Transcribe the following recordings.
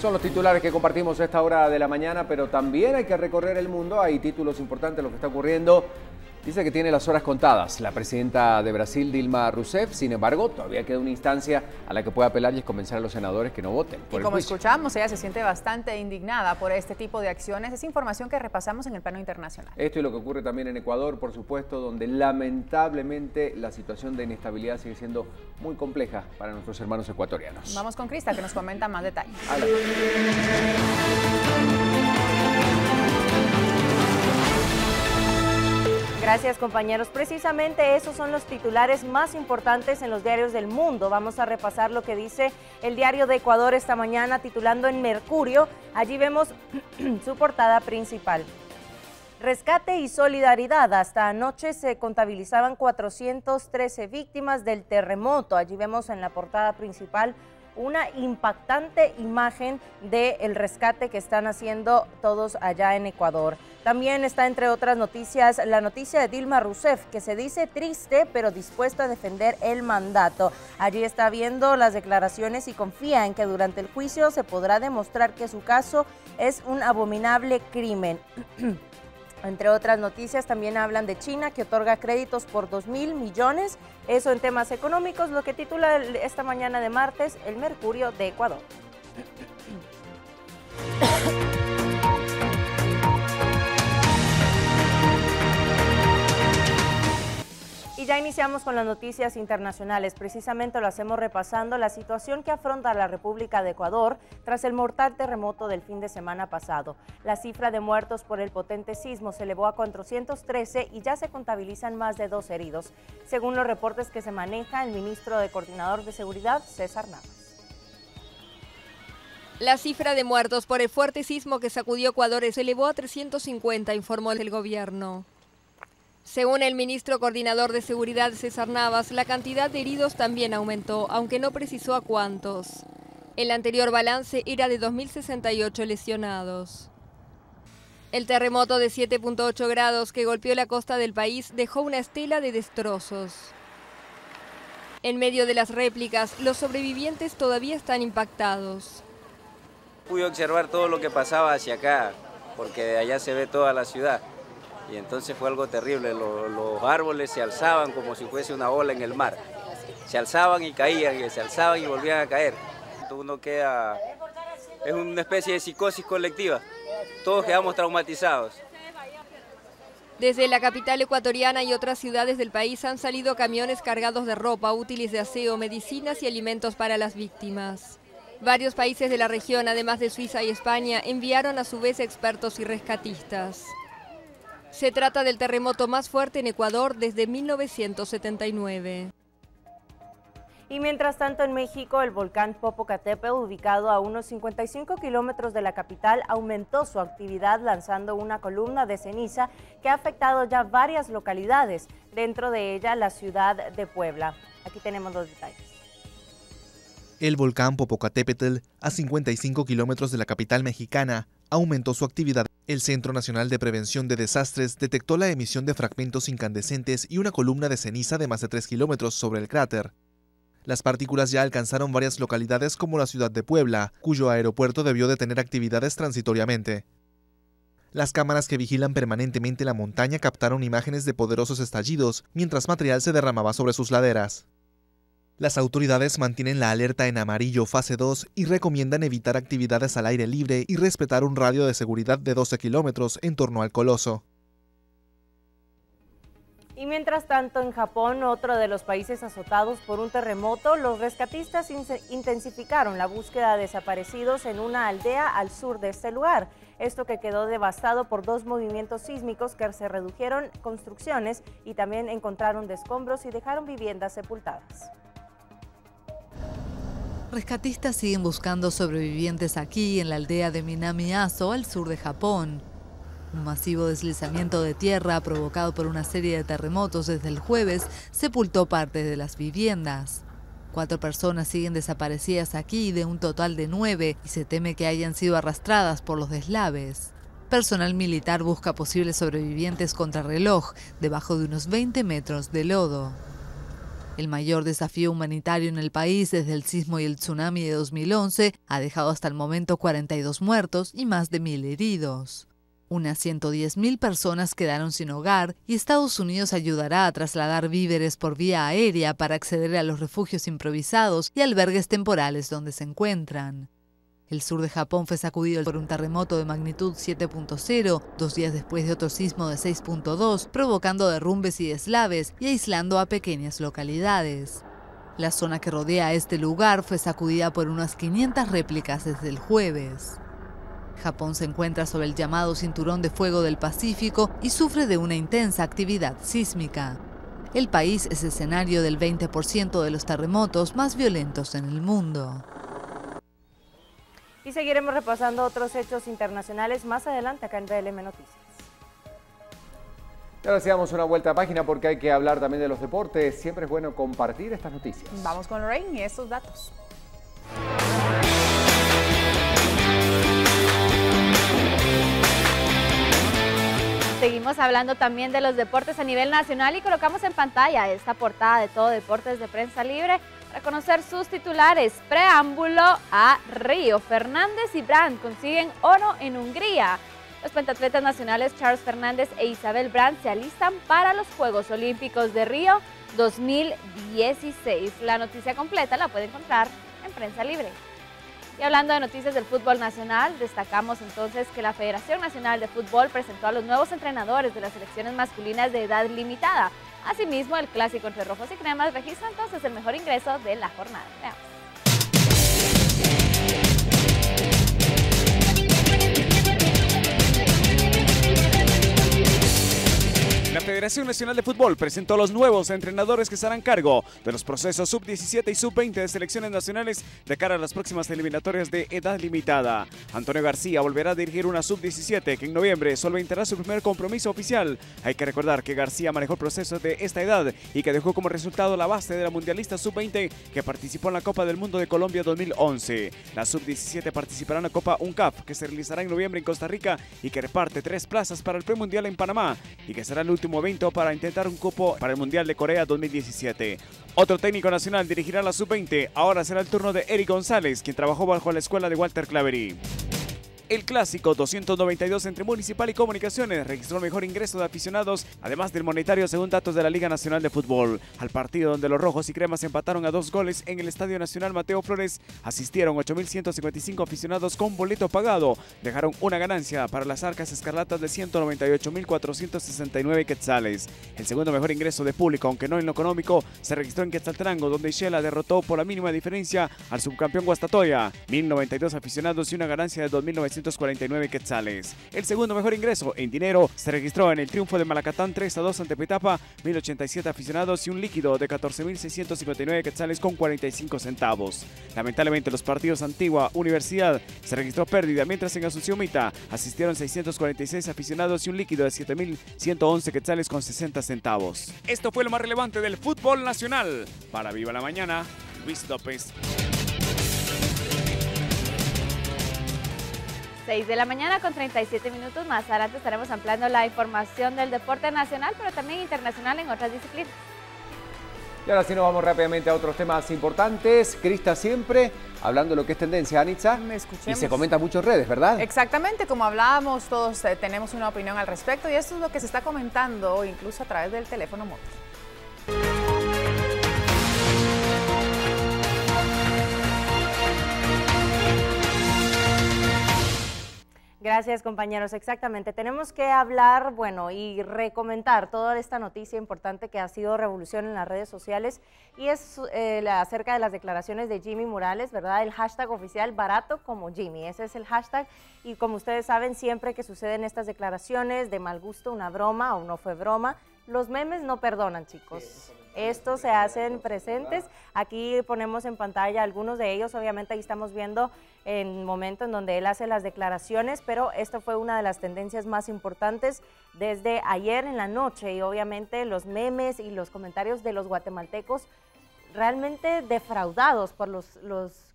Son los titulares que compartimos a esta hora de la mañana, pero también hay que recorrer el mundo. Hay títulos importantes, lo que está ocurriendo. Dice que tiene las horas contadas la presidenta de Brasil, Dilma Rousseff. Sin embargo, todavía queda una instancia a la que puede apelar y es convencer a los senadores que no voten por el como juicio. escuchamos, ella se siente bastante indignada por este tipo de acciones. Es información que repasamos en el plano internacional. Esto y lo que ocurre también en Ecuador, por supuesto, donde lamentablemente la situación de inestabilidad sigue siendo muy compleja para nuestros hermanos ecuatorianos. Vamos con Crista, que nos comenta más detalles. Gracias, compañeros. Precisamente esos son los titulares más importantes en los diarios del mundo. Vamos a repasar lo que dice el diario de Ecuador esta mañana, titulando en Mercurio. Allí vemos su portada principal. Rescate y solidaridad. Hasta anoche se contabilizaban 413 víctimas del terremoto. Allí vemos en la portada principal una impactante imagen del rescate que están haciendo todos allá en Ecuador. También está, entre otras noticias, la noticia de Dilma Rousseff, que se dice triste pero dispuesta a defender el mandato. Allí está viendo las declaraciones y confía en que durante el juicio se podrá demostrar que su caso es un abominable crimen. Entre otras noticias, también hablan de China, que otorga créditos por 2.000 millones. Eso en temas económicos, lo que titula esta mañana de martes el Mercurio de Ecuador. Y ya iniciamos con las noticias internacionales. Precisamente lo hacemos repasando la situación que afronta la República de Ecuador tras el mortal terremoto del fin de semana pasado. La cifra de muertos por el potente sismo se elevó a 413 y ya se contabilizan más de 2 heridos, según los reportes que se maneja el ministro de Coordinador de Seguridad, César Navas. La cifra de muertos por el fuerte sismo que sacudió Ecuador se elevó a 350, informó el gobierno. Según el ministro coordinador de Seguridad, César Navas, la cantidad de heridos también aumentó, aunque no precisó a cuántos. El anterior balance era de 2.068 lesionados. El terremoto de 7.8 grados que golpeó la costa del país dejó una estela de destrozos. En medio de las réplicas, los sobrevivientes todavía están impactados. Pude observar todo lo que pasaba hacia acá, porque de allá se ve toda la ciudad. Y entonces fue algo terrible, los árboles se alzaban como si fuese una ola en el mar. Se alzaban y caían, y se alzaban y volvían a caer. Uno queda, es una especie de psicosis colectiva, todos quedamos traumatizados. Desde la capital ecuatoriana y otras ciudades del país han salido camiones cargados de ropa, útiles de aseo, medicinas y alimentos para las víctimas. Varios países de la región, además de Suiza y España, enviaron a su vez expertos y rescatistas. Se trata del terremoto más fuerte en Ecuador desde 1979. Y mientras tanto en México, el volcán Popocatépetl, ubicado a unos 55 kilómetros de la capital, aumentó su actividad lanzando una columna de ceniza que ha afectado ya varias localidades, dentro de ella la ciudad de Puebla. Aquí tenemos los detalles. El volcán Popocatépetl, a 55 kilómetros de la capital mexicana, aumentó su actividad. El Centro Nacional de Prevención de Desastres detectó la emisión de fragmentos incandescentes y una columna de ceniza de más de 3 kilómetros sobre el cráter. Las partículas ya alcanzaron varias localidades como la ciudad de Puebla, cuyo aeropuerto debió detener actividades transitoriamente. Las cámaras que vigilan permanentemente la montaña captaron imágenes de poderosos estallidos mientras material se derramaba sobre sus laderas. Las autoridades mantienen la alerta en amarillo fase 2 y recomiendan evitar actividades al aire libre y respetar un radio de seguridad de 12 kilómetros en torno al coloso. Y mientras tanto, en Japón, otro de los países azotados por un terremoto, los rescatistas intensificaron la búsqueda de desaparecidos en una aldea al sur de este lugar. Esto que quedó devastado por 2 movimientos sísmicos que se redujeron construcciones y también encontraron escombros y dejaron viviendas sepultadas. Rescatistas siguen buscando sobrevivientes aquí en la aldea de Minami-Aso, al sur de Japón. Un masivo deslizamiento de tierra provocado por una serie de terremotos desde el jueves sepultó parte de las viviendas. 4 personas siguen desaparecidas aquí de un total de 9 y se teme que hayan sido arrastradas por los deslaves. Personal militar busca posibles sobrevivientes contrarreloj debajo de unos 20 metros de lodo. El mayor desafío humanitario en el país desde el sismo y el tsunami de 2011 ha dejado hasta el momento 42 muertos y más de 1.000 heridos. Unas 110.000 personas quedaron sin hogar y Estados Unidos ayudará a trasladar víveres por vía aérea para acceder a los refugios improvisados y albergues temporales donde se encuentran. El sur de Japón fue sacudido por un terremoto de magnitud 7.0, 2 días después de otro sismo de 6.2, provocando derrumbes y deslaves y aislando a pequeñas localidades. La zona que rodea este lugar fue sacudida por unas 500 réplicas desde el jueves. Japón se encuentra sobre el llamado Cinturón de Fuego del Pacífico y sufre de una intensa actividad sísmica. El país es escenario del 20% de los terremotos más violentos en el mundo. Y seguiremos repasando otros hechos internacionales más adelante acá en BLM Noticias. Y ahora sí damos una vuelta a página porque hay que hablar también de los deportes. Siempre es bueno compartir estas noticias. Vamos con Lorraine y estos datos. Seguimos hablando también de los deportes a nivel nacional y colocamos en pantalla esta portada de Todo Deportes de Prensa Libre para conocer sus titulares. Preámbulo a Río. Fernández y Brandt consiguen oro en Hungría. Los pentatletas nacionales Charles Fernández e Isabel Brandt se alistan para los Juegos Olímpicos de Río 2016. La noticia completa la puede encontrar en Prensa Libre. Y hablando de noticias del fútbol nacional, destacamos entonces que la Federación Nacional de Fútbol presentó a los nuevos entrenadores de las selecciones masculinas de edad limitada. Asimismo, el clásico entre rojos y cremas registra entonces el mejor ingreso de la jornada. Veamos. La Federación Nacional de Fútbol presentó a los nuevos entrenadores que se harán cargo de los procesos sub-17 y sub-20 de selecciones nacionales de cara a las próximas eliminatorias de edad limitada. Antonio García volverá a dirigir una sub-17 que en noviembre solventará su primer compromiso oficial. Hay que recordar que García manejó el proceso de esta edad y que dejó como resultado la base de la mundialista sub-20 que participó en la Copa del Mundo de Colombia 2011. La sub-17 participará en la Copa UNCAP que se realizará en noviembre en Costa Rica y que reparte 3 plazas para el premundial en Panamá y que será el último evento para intentar un cupo para el Mundial de Corea 2017. Otro técnico nacional dirigirá la sub-20. Ahora será el turno de Eric González, quien trabajó bajo la escuela de Walter Claverí. El clásico 292 entre Municipal y Comunicaciones registró el mejor ingreso de aficionados, además del monetario según datos de la Liga Nacional de Fútbol. Al partido donde los rojos y cremas empataron a 2 goles en el Estadio Nacional Mateo Flores, asistieron 8.155 aficionados con boleto pagado. Dejaron una ganancia para las arcas escarlatas de 198.469 quetzales. El segundo mejor ingreso de público, aunque no en lo económico, se registró en Quetzaltenango, donde Shela derrotó por la mínima diferencia al subcampeón Guastatoya. 1.092 aficionados y una ganancia de 2.949 quetzales. El segundo mejor ingreso en dinero se registró en el triunfo de Malacatán 3-2 ante Petapa, 1.087 aficionados y un líquido de 14.659 quetzales con 45 centavos. Lamentablemente los partidos Antigua Universidad se registró pérdida, mientras en Asunción Mita asistieron 646 aficionados y un líquido de 7.111 quetzales con 60 centavos. Esto fue lo más relevante del fútbol nacional. Para Viva la Mañana, Luis López. 6 de la mañana con 37 minutos. Más adelante estaremos ampliando la información del deporte nacional, pero también internacional en otras disciplinas. Y ahora sí nos vamos rápidamente a otros temas importantes. Crista siempre hablando de lo que es tendencia, Anitza. Y se comenta mucho en redes, ¿verdad? Exactamente, como hablábamos, todos tenemos una opinión al respecto y esto es lo que se está comentando incluso a través del teléfono móvil. Gracias, compañeros. Exactamente. Tenemos que hablar, bueno, y recomendar toda esta noticia importante que ha sido revolución en las redes sociales y es acerca de las declaraciones de Jimmy Morales, ¿verdad? El hashtag oficial barato como Jimmy. Ese es el hashtag y como ustedes saben, siempre que suceden estas declaraciones de mal gusto, una broma o no fue broma, los memes no perdonan, chicos. Sí. Estos se hacen presentes. Aquí ponemos en pantalla algunos de ellos. Obviamente ahí estamos viendo el momento en donde él hace las declaraciones, pero esto fue una de las tendencias más importantes desde ayer en la noche y obviamente los memes y los comentarios de los guatemaltecos realmente defraudados por los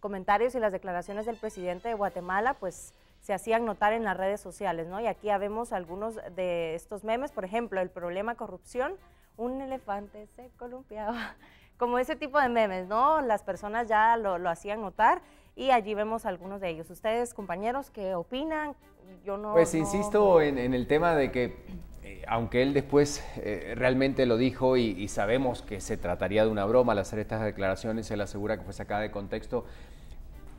comentarios y las declaraciones del presidente de Guatemala, pues se hacían notar en las redes sociales, ¿no? Y aquí ya vemos algunos de estos memes, por ejemplo, el problema corrupción. Un elefante se columpiaba como ese tipo de memes, ¿no? Las personas ya lo hacían notar y allí vemos algunos de ellos. Ustedes, compañeros, ¿qué opinan? Yo no... Pues insisto en el tema de que, aunque él después realmente lo dijo y sabemos que se trataría de una broma al hacer estas declaraciones, él asegura que fue sacada de contexto,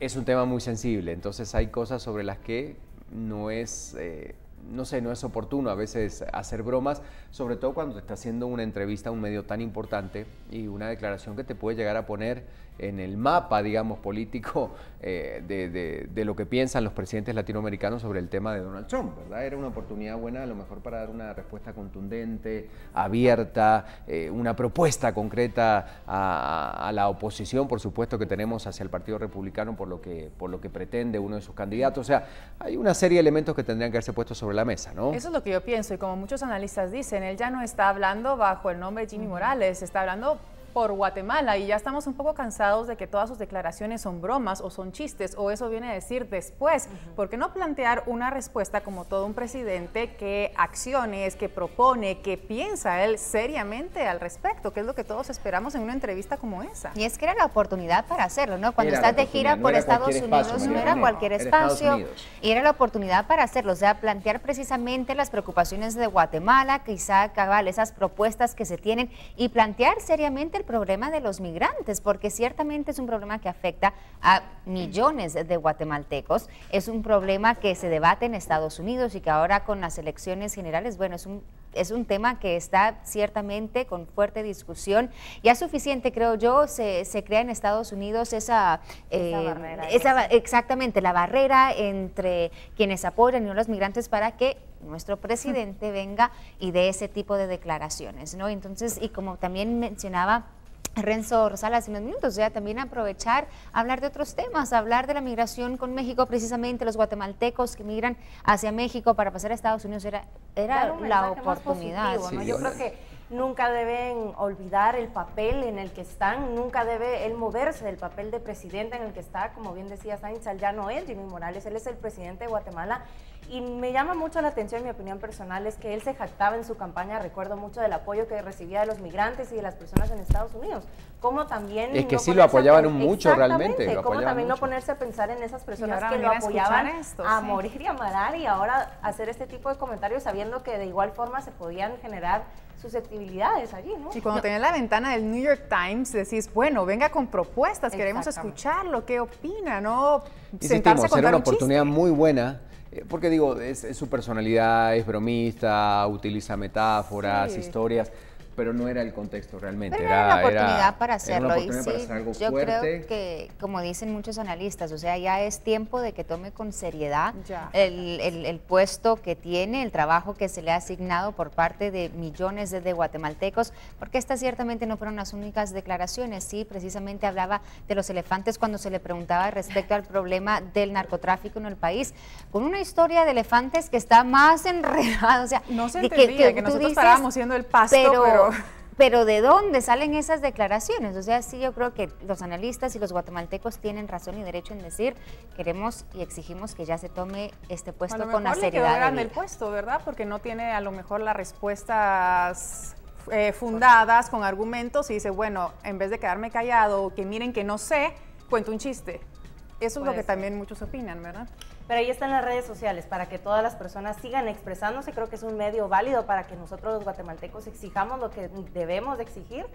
es un tema muy sensible, entonces hay cosas sobre las que no es... no sé, no es oportuno a veces hacer bromas, sobre todo cuando te está haciendo una entrevista a un medio tan importante y una declaración que te puede llegar a poner en el mapa, digamos, político de lo que piensan los presidentes latinoamericanos sobre el tema de Donald Trump, ¿verdad? Era una oportunidad buena a lo mejor para dar una respuesta contundente, abierta, una propuesta concreta a la oposición, por supuesto, que tenemos hacia el Partido Republicano por lo que pretende uno de sus candidatos. O sea, hay una serie de elementos que tendrían que haberse puesto sobre la mesa, ¿no? Eso es lo que yo pienso, y como muchos analistas dicen, él ya no está hablando bajo el nombre de Jimmy Morales, está hablando por Guatemala, y ya estamos un poco cansados de que todas sus declaraciones son bromas o son chistes, o eso viene a decir después. ¿Por qué no plantear una respuesta como todo un presidente, que acciones, que propone, que piensa él seriamente al respecto, que es lo que todos esperamos en una entrevista como esa? Y es que era la oportunidad para hacerlo, ¿no? Cuando estás de gira por Estados Unidos, no era cualquier espacio, y era la oportunidad para hacerlo, o sea, plantear precisamente las preocupaciones de Guatemala, quizá cabal, esas propuestas que se tienen, y plantear seriamente el problema de los migrantes, porque ciertamente es un problema que afecta a millones de guatemaltecos, es un problema que se debate en Estados Unidos y que ahora con las elecciones generales, bueno, es un tema que está ciertamente con fuerte discusión. Ya suficiente, creo yo, se crea en Estados Unidos esa barrera. Exactamente, la barrera entre quienes apoyan y los migrantes para que nuestro presidente venga y dé ese tipo de declaraciones, ¿no? Entonces, y como también mencionaba Renzo Rosales hace unos minutos, o sea, también aprovechar, hablar de otros temas, hablar de la migración con México, precisamente los guatemaltecos que migran hacia México para pasar a Estados Unidos, era la oportunidad. Positivo, ¿no? Yo creo que nunca deben olvidar el papel en el que están, nunca debe él moverse del papel de presidente en el que está, como bien decía Sainz, ya no es Jimmy Morales, él es el presidente de Guatemala. Y me llama mucho la atención, mi opinión personal, es que él se jactaba en su campaña, recuerdo mucho del apoyo que recibía de los migrantes y de las personas en Estados Unidos. Como también es que sí lo apoyaban mucho realmente. Como también no ponerse a pensar en esas personas que lo apoyaban a morir y a matar, y ahora hacer este tipo de comentarios sabiendo que de igual forma se podían generar susceptibilidades allí, ¿no? Y cuando tenés la ventana del New York Times, decís, bueno, venga con propuestas, queremos escucharlo, ¿qué opina? ¿No? Sentarse a contar era una oportunidad muy buena. Porque digo, es su personalidad, es bromista, utiliza metáforas, historias, pero no era el contexto realmente. Pero era una oportunidad para hacerlo. Era una oportunidad para hacer algo yo fuerte. Creo que, como dicen muchos analistas, o sea, ya es tiempo de que tome con seriedad el puesto que tiene, el trabajo que se le ha asignado por parte de millones de guatemaltecos, porque estas ciertamente no fueron las únicas declaraciones. Sí, precisamente hablaba de los elefantes cuando se le preguntaba respecto al problema del narcotráfico en el país, con una historia de elefantes que está más enredada. O sea, no se entendía que nosotros estábamos siendo el pasto, pero ¿de dónde salen esas declaraciones? O sea, sí, yo creo que los analistas y los guatemaltecos tienen razón y derecho en decir, queremos y exigimos que ya se tome este puesto con la seriedad del puesto, ¿verdad? Porque no tiene a lo mejor las respuestas fundadas con argumentos y dice, bueno, en vez de quedarme callado, que miren que no sé, cuento un chiste. Eso es lo que también muchos opinan, ¿verdad? Pero ahí están las redes sociales para que todas las personas sigan expresándose. Creo que es un medio válido para que nosotros los guatemaltecos exijamos lo que debemos de exigir,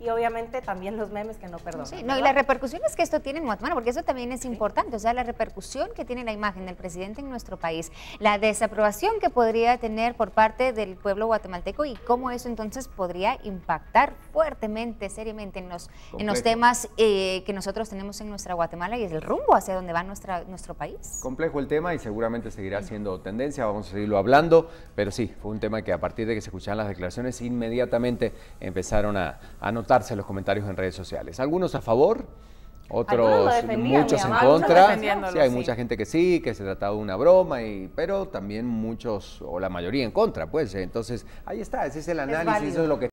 y obviamente también los memes que no perdonan. Sí, no, y las repercusiones que esto tiene en Guatemala, porque eso también es importante, o sea, la repercusión que tiene la imagen del presidente en nuestro país, la desaprobación que podría tener por parte del pueblo guatemalteco y cómo eso entonces podría impactar fuertemente, seriamente en los temas que nosotros tenemos en nuestra Guatemala y es el rumbo hacia donde va nuestro país. Complejo el tema y seguramente seguirá siendo tendencia, vamos a seguirlo hablando, pero sí, fue un tema que a partir de que se escuchaban las declaraciones inmediatamente empezaron a notarse los comentarios en redes sociales. Algunos a favor, otros muchos en contra. Sí, hay mucha gente que sí, que se trataba de una broma, pero también muchos, o la mayoría en contra, pues. Entonces, ahí está, ese es el análisis, eso es lo que